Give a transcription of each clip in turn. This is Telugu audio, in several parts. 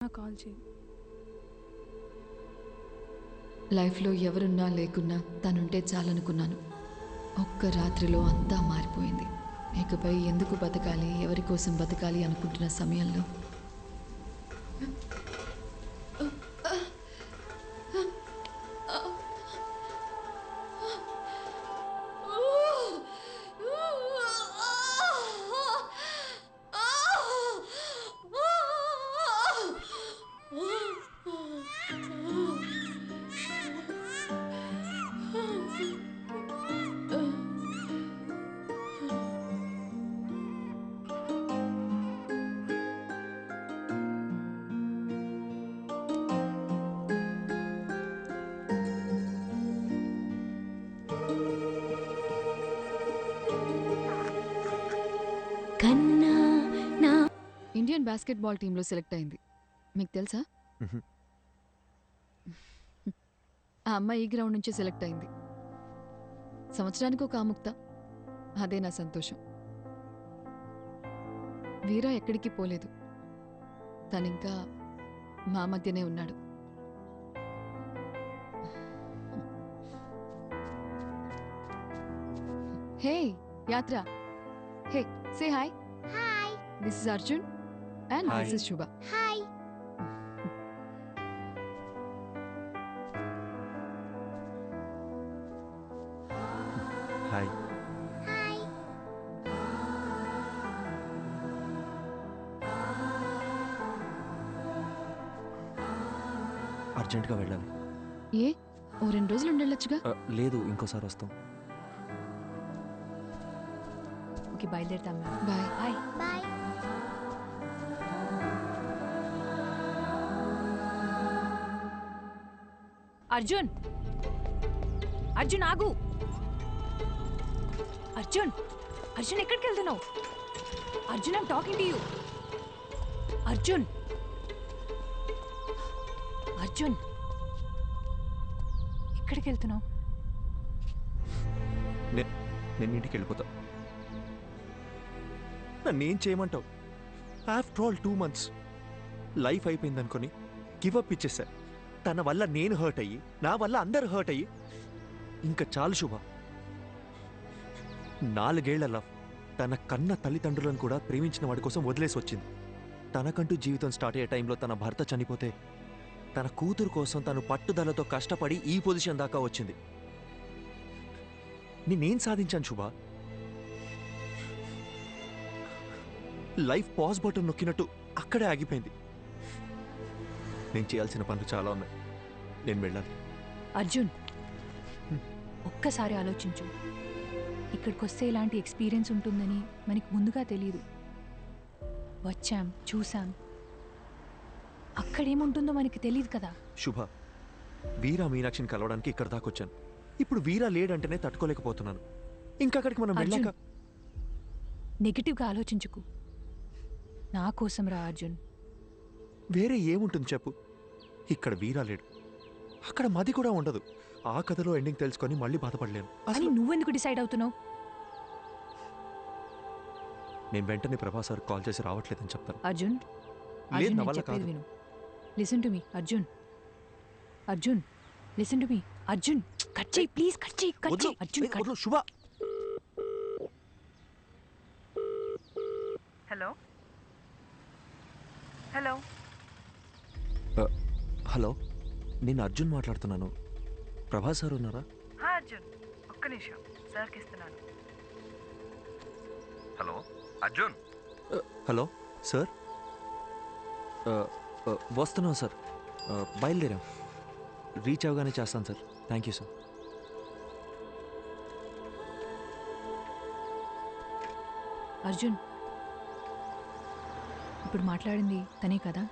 కాల్ చేయి. లైఫ్లో ఎవరున్నా లేకున్నా తనుంటే చాలనుకున్నాను. ఒక్క రాత్రిలో అంతా మారిపోయింది. ఇకపై ఎందుకు బతకాలి, ఎవరి కోసం బతకాలి అనుకుంటున్న సమయంలో ఇండియన్ బాస్కెట్బాల్ టీంలో సెలెక్ట్ అయింది. మీకు తెలుసా? ఆ అమ్మాయి ఈ గ్రౌండ్ నుంచి సెలెక్ట్ అయింది. సంవత్సరానికి ఒక ఆముక్త. అదే నా సంతోషం. వీరా ఎక్కడికి పోలేదు. తనింకా మా మధ్యనే ఉన్నాడు. Hey Yatra, hey say hi. Hi. This is Arjun and this is Shubha. Hi. Hi. Hi. అర్జెంటుగా వెళ్ళాలి. ఏ ఓ 2 రోజులు ఉండొచ్చుగా. లేదు, ఇంకోసారి వస్తాం. ఓకే, బయలుదేరుతాం. Bye. Hi. Bye. Arjun, Arjun ఆగు. అర్జున్, అర్జున్ ఎక్కడికి వెళ్తున్నావు? Arjun, I'm talking to you. Arjun, Arjun ఎక్కడికి వెళ్తున్నావు? నేను ఇంటికి వెళ్ళిపోతా. నన్నేం చేయమంటావు? ఆఫ్టర్ ఆల్ 2 months లైఫ్ అయిపోయింది అనుకొని గివప్ ఇచ్చేసా. తన వల్ల నేను హర్ట్ అయ్యి, నా వల్ల అందరు హర్ట్ అయ్యి, ఇంకా చాలు శుభ. 4 ఏళ్ల లవ్ తన కన్న తల్లిదండ్రులను కూడా ప్రేమించిన వాడి కోసం వదిలేసి వచ్చింది. తనకంటూ జీవితం స్టార్ట్ అయ్యే టైంలో తన భర్త చనిపోతే తన కూతురు కోసం తను పట్టుదలతో కష్టపడి ఈ పొజిషన్ దాకా వచ్చింది. నేనేం సాధించాను శుభ? లైఫ్ పాజ్ బటన్ నొక్కినట్టు అక్కడే ఆగిపోయింది. నేను చేయాల్సిన పనులు చాలా ఉన్నాయి. నేను వెళ్ళాలి. అర్జున్, ఒక్కసారి ఆలోచించు. ఇక్కడికి వస్తే ఇలాంటి ఎక్స్పీరియన్స్ ఉంటుందని మనకి ముందుగా తెలియదు. వచ్చాం, చూసాం, అక్కడేముంటుందో మనకి తెలియదు కదా. శుభ, వీరా మీనాక్షిని కలవడానికి ఇక్కడ దాకా వచ్చాను. ఇప్పుడు వీరా లేడంటేనే తట్టుకోలేకపోతున్నాను. ఇంకక్కడికి మనం అర్జున్, వెళ్ళాక నెగిటివ్గా ఆలోచించుకు. నా కోసం రా అర్జున్. వేరే ఏముంటుంది చెప్పు? ఇక్కడ వీరా లేడు, అక్కడ మది కూడా ఉండదు. ఆ కథలో ఎండింగ్ తెలుసుకొని మళ్ళీ బాధపడలేను. అని అసలు నువ్వెందుకు డిసైడ్ అవుతున్నావు? నేను వెంటనే ప్రభాస్ సార్ కాల్ చేసి రావట్లేదని చెప్తాను. అర్జున్, లేదు, అర్జున్ నా నేను వల్ల చెప్పేది కాదు. విను. Listen to me Arjun. Arjun, listen to me Arjun. Cut చేయి ప్లీజ్, కట్ చేయి, కట్ వద్దు, చేయి. అర్జున్, ఏ, వద్దు, శుభ. హలో హలో హలో, నేను అర్జున్ మాట్లాడుతున్నాను. ప్రభాస్ సార్ ఉన్నారా? అర్జున్, ఒక్క నిమిషం, సార్కి ఇస్తున్నాను. హలో అర్జున్. హలో సార్, వస్తున్నాం సార్. బయలుదేరాం. రీచ్ అవగానే చేస్తాను sir. Thank you sir. Arjun, ఇప్పుడు మాట్లాడింది తనే కదా?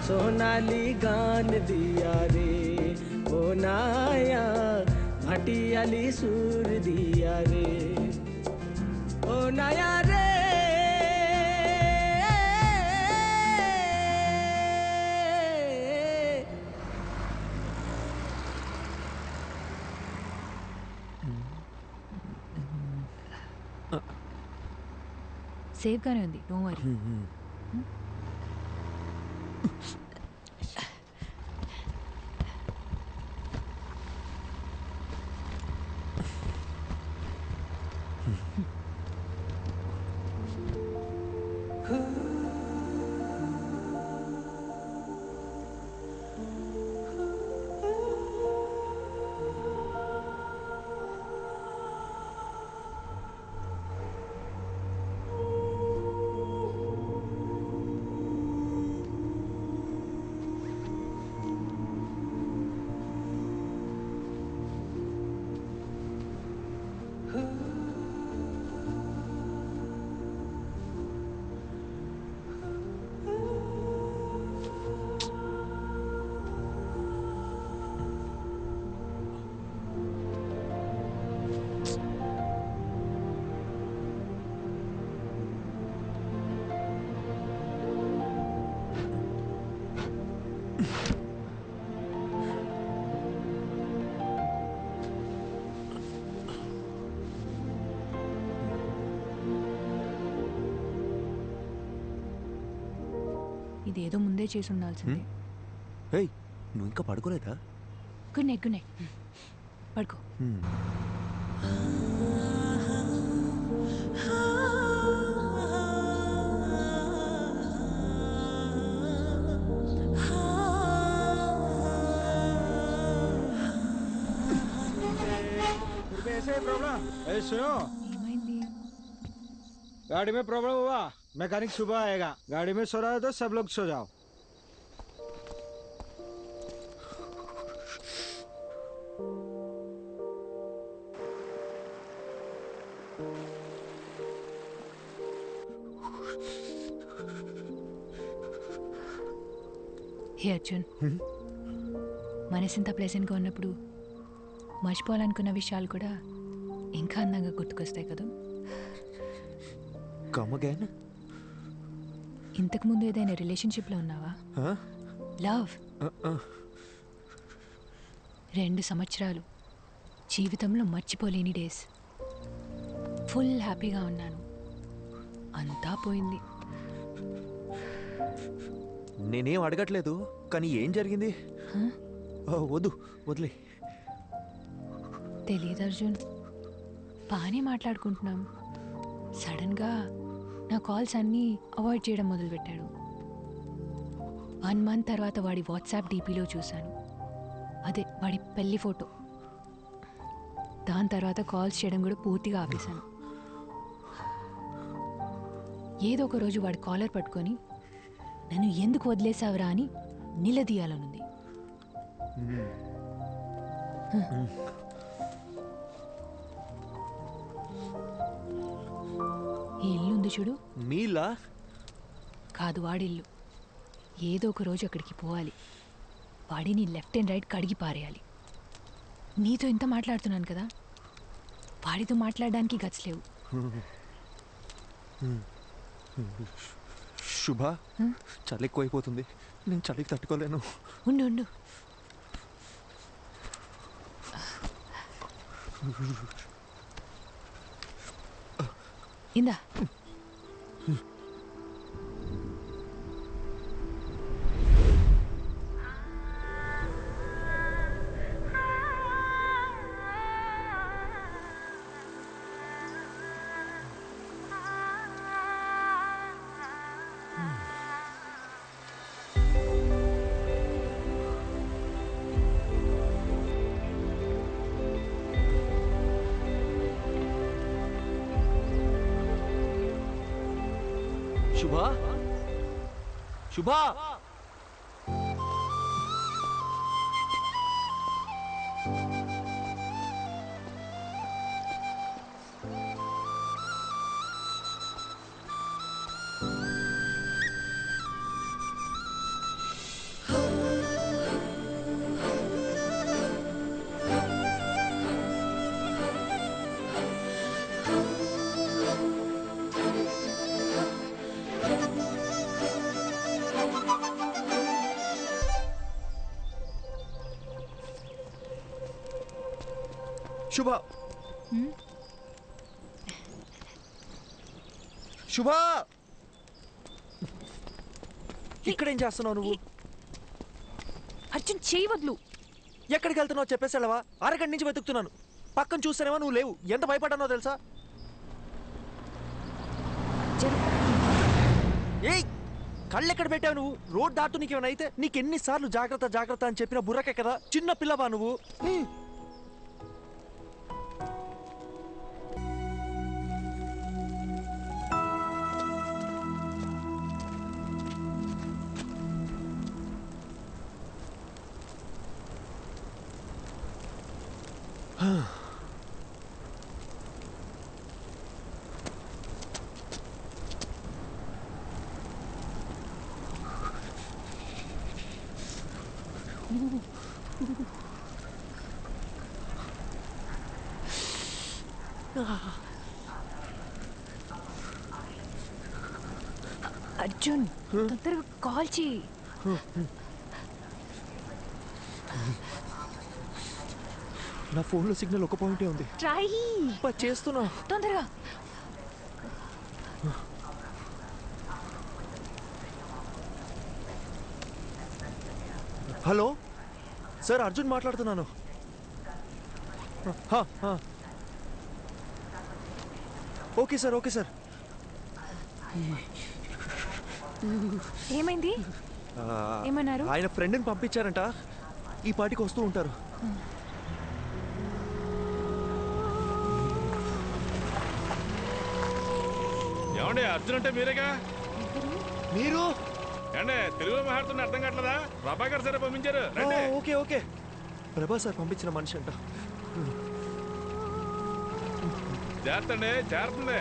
सोनाली गान दिया रे ओ नाया, भटियाली सूर दिया रे ओ नया रे। సేఫ్గానే ఉంది, డోంట్ వరీ. ఇదేదో ముందే చేసి ఉండాల్సిందే. ఏయ్, నువ్వు ఇంకా పడుకోలేదా? Good night, good night. పడుకో. ऐसे प्रॉब्लम ए सुनो, ఏమైంది? गाड़ी में प्रॉब्लम हुआ, मैकेनिक सुबह आएगा. गाड़ी में सो रहा है तो सब लोग सो जाओ. హే అర్జున్, మనసు ఇంత ప్లెజెంట్గా ఉన్నప్పుడు మర్చిపోవాలనుకున్న విషయాలు కూడా ఇంకా అందంగా గుర్తుకొస్తాయి కదా. Come again. ఇంతకుముందు ఏదైనా రిలేషన్షిప్లో ఉన్నావా? లవ్ 2 సంవత్సరాలు జీవితంలో మర్చిపోలేని డేస్. ఫుల్ హ్యాపీగా ఉన్నాను, అంతా పోయింది. నేనేం అడగట్లేదు, కానీ ఏం జరిగింది? వద్దు, వదిలే. తెలియదు అర్జున్, బాగానే మాట్లాడుకుంటున్నాం. సడన్గా నా కాల్స్ అన్నీ అవాయిడ్ చేయడం మొదలుపెట్టాడు. 1 మంత్ తర్వాత వాడి వాట్సాప్ డీపీలో చూశాను, అదే వాడి పెళ్లి ఫోటో. దాని తర్వాత కాల్స్ చేయడం కూడా పూర్తిగా ఆపేశాను. ఏదో ఒక రోజు వాడి కాలర్ పట్టుకొని నన్ను ఎందుకు వదిలేసావురా అని నిలదీయాలనుంది. ఈ ఇల్లు ఉంది చూడు, మీలా కాదు వాడిల్లు. ఏదో ఒక రోజు అక్కడికి పోవాలి, వాడిని లెఫ్ట్ అండ్ రైట్ కడిగి పారేయాలి. నీతో ఇంత మాట్లాడుతున్నాను కదా, వాడితో మాట్లాడడానికి గట్స్ లేవు. శుభ, చలి ఎక్కువైపోతుంది, నేను చలికి తట్టుకోలేను. ఉండు ఉండు. ఇందా. శుభ, శుభ, శుభ. శుభా, ఇక్కడేం చేస్తున్నావు నువ్వు? అర్జున్ చేయి వదులు. ఎక్కడికి వెళ్తున్నావు చెప్పేసి వెళ్ళవా? అరగంట నుంచి వెతుకుతున్నాను. పక్కన చూస్తేనేమో నువ్వు లేవు. ఎంత భయపడ్డానో తెలుసా? ఏయ్, కళ్ళు ఎక్కడ పెట్టావు నువ్వు? రోడ్ దాటు నీకేమైనా అయితే నీకెన్నిసార్లు జాగ్రత్త జాగ్రత్త అని చెప్పిన బుర్రకే కదా. చిన్న పిల్లవా నువ్వు? అర్జున్ తొందరగా కాల్ చేయి. నా ఫోన్లో సిగ్నల్ ఒక పాయింటే ఉంది. ట్రై చేస్తున్నా తొందరగా. హలో సార్, అర్జున్ మాట్లాడుతున్నాను. Okay sir, okay sir. ఏమైంది? ఏమన్నారు? ఆయన ఫ్రెండ్ని పంపించారంట. ఈ పాటికి వస్తూ ఉంటారు. ఏమండి, అర్జున్ అంటే మీరేగా? మీరు ఏమండి, తెలుగులో మాట్లాడుతున్న అర్థం కావట్లేదా? ప్రభాకర్ సరే పంపించారు. రండి. ఓకే ఓకే, ప్రభా సార్ పంపించిన మనిషి అంట. చేస్తండి, చేరుతుంది.